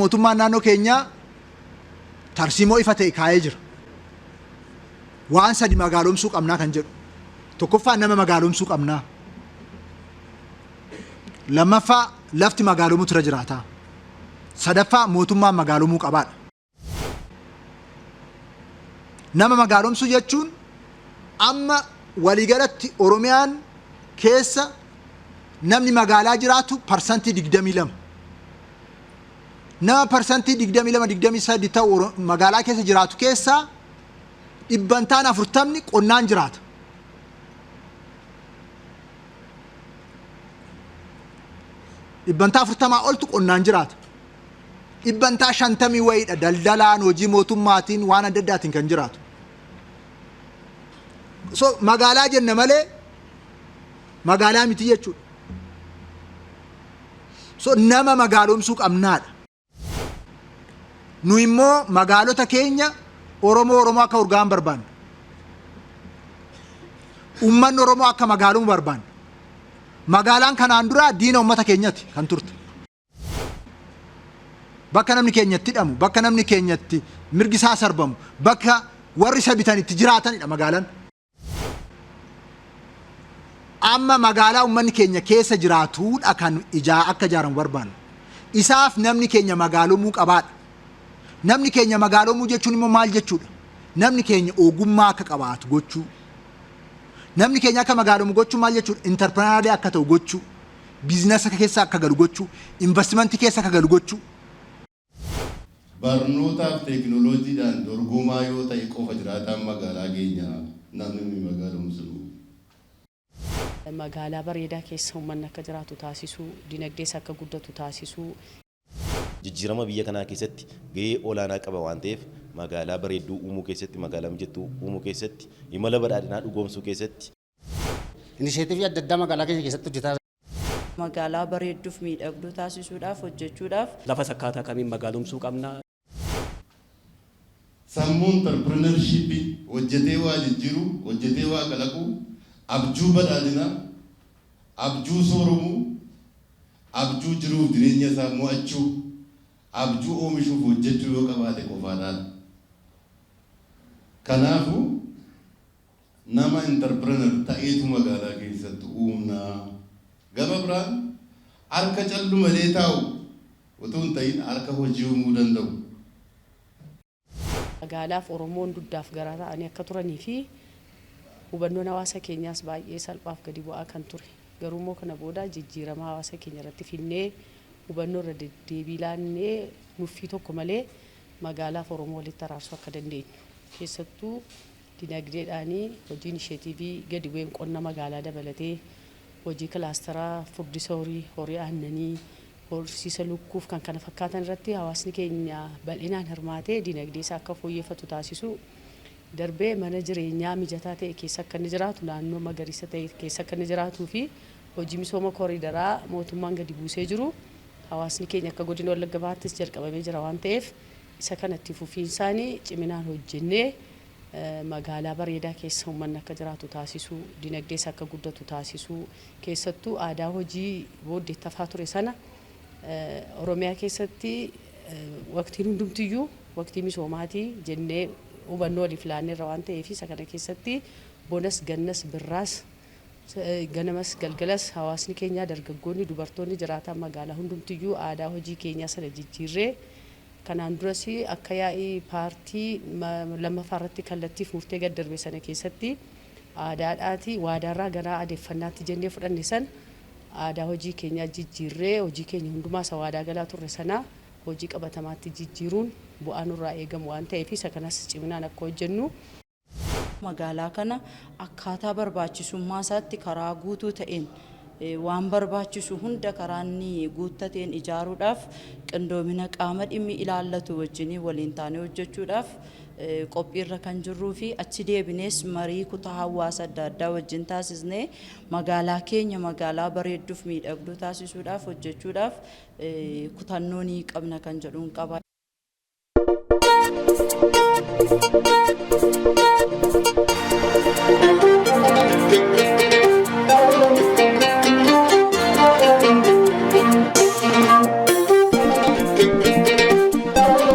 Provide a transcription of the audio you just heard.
mootummaan naannoo keenyaa tarsiimoo ifa ta'e kaa'ee jira. Waan sadi magaalomsuu qabnaa kan jedhu. Tokkoffaa nama magaalomsuu qabnaa. Lammaffaa lafti magaalomuu irra jiraata. Sadaffaa mootummaan magaalomuu qabaadha. Nama magaalomsuu jechuun amma waliigalatti Oromiyaan keessa namni magaalaa jiraatu parsantii 22. Nama parsantii 22-23 ta'u magaalaa keessa jiraatu keessaa dhibbantaan 40 qonnaan jiraata. Dhibbantaa 40 oltu qonnaan jiraata. Dhibbantaa 50 wayiidha daldalaan hojii mootummaatiin waan adda addaatiin kan jiraatu. So magaalaa jenna malee magaalaa miti jechuudha. So nama magaalomsuu qabnaadha. Nu immoo magaalota keenya Oromoo akka urgaan barbaanna. Uummanni Oromoo akka magaalomuu barbaanna. Magaalaan kanaan dura diina uummata keenyatti kan turte. Bakka namni keenyatti hidhamu, bakka namni keenyatti mirgi isaa sarbamu, bakka warri isa bitan itti jiraatanidha magaalaan. Amma magaalaa uummanni keenya keessa jiraatuudha kan akka ijaaramu barbaannu. Isaaf namni keenya magaalomuu qabaadha. Namni keenya magaalomuu jechuun immoo maal jechuudha? Namni keenya ogummaa akka qabaatu gochuu. Namni keenya akka magaalomuu gochuu maal jechuudha? Interpreneurship akka ta'u gochuu. Biizinasa keessa akka galu gochuu. Investimentii keessa akka galu gochuu. Barnootaaf teekinooloojiidhaan dorgomaa yoo ta'e qofa jiraataan magaalaa keenya namni magaalomsuu. Magaalaa bareedaa keessa uummanni akka jiraatu taasisuu, dinagdees akka guddatu taasisuu. Jijjiirama biyya kanaa keessatti gahee olaanaa qaba waan ta'eef magaalaa bareedduu uumuu keessatti, magaalaa mijattuu uumuu keessatti, imala badhaadhinaa dhugoomsuu keessatti. Inisheetiivii adda addaa magaalaa keenya keessatti hojjetaa. Magaalaa bareedduuf miidhagduu taasisuudhaaf hojjechuudhaaf lafa sakkaataa kamiin magaalomsuu qabna. Sammuun interpreneurship hojjetee waa jijjiiruu, hojjetee waa kalaquu, abjuu badhaadhinaa, abjuu sooromuu, abjuu jiruuf jireenya isaa mo'achuu, abjuu oomishuuf hojjechuu yoo qabaate qofaadhaan. Kanaafuu nama entrepreneur ta'eetu magaalaa keessatti uumnaa. Gama biraan harka callu malee taa'u otoo hin ta'in harka hojii uumuu danda'u. Magaalaaf Oromoon duddaaf garaa ta'anii akka turanii fi hubannoon hawaasa keenyaas baay'ee salphaaf gadi bu'aa kan ture. Garuu immoo kana booda jijjiirama hawaasa keenya irratti finnee hubannoo irra deddeebii laannee nuffii tokko malee magaalaaf Oromoo walitti araarsuu akka dandeenyu. Keessattuu dinagdeedhaanii hojii inisheetiivii gadi bu'een qonna magaalaa dabalatee hojii kilaasteraa furdisa horii aannanii horsiisa lukkuuf kan kana fakkaatan irratti hawaasni keenya bal'inaan hirmaatee dinagdee isaa akka fooyyeffatu taasisu. Darbee mana jireenyaa mijataa ta'e keessa akka inni jiraatu, naannoo magariisa ta'e keessa akka inni jiraatuu fi hojii misooma kooriidaraa mootummaan gadi buusee jiru hawaasni keenya akka godina Wallagga Bahaattis jalqabamee jira waan ta'eef isa kanatti fufiinsaanii ciminaan hojjennee magaalaa bareedaa keessa uummanni akka jiraatu taasisuu, dinagdees akka guddatu taasisuu, keessattuu aadaa hojii booddeetti hafaa ture sana Oromiyaa keessatti waqtiin hundumtiyyuu waqtii misoomaatii jennee hubannoo waliif laanneerra waan ta'eef isa kana keessatti bonas gannas birraas ganamas galgalas hawaasni keenya dargaggoonni dubartoonni jiraatan magaalaa hundumtiyyuu aadaa hojii keenyaa sana jijjiirree kanaan duras akka yaa'ii paartii lammaffaa irratti kallattiif murtee gad darbe sana keessatti aadaadhaati waadaarraa gara adeeffannaatti jennee fudhanne san aadaa hojii keenyaa jijjiirree hojii keenya hundumaa isa waadaa galaa turre sana hojii qabatamaatti jijjiiruun bu'aan irraa eegamu waan ta'eef isa kanas ciminaan akka hojjennu. Magaalaa kana akkaataa barbaachisummaa isaatti karaa guutuu ta'een waan barbaachisu hunda karaanni guuttateen ijaaruudhaaf qindoomina qaama dhimmi ilaallatu wajjin waliin taanee hojjechuudhaaf qophiirra kan jirruu fi achi deebinees marii kutaa hawaasa adda addaa wajjin taasisnee magaalaa keenya magaalaa bareedduuf miidhagduu taasisuudhaaf hojjechuudhaaf kutannoo ni qabna kan jedhuun qaba.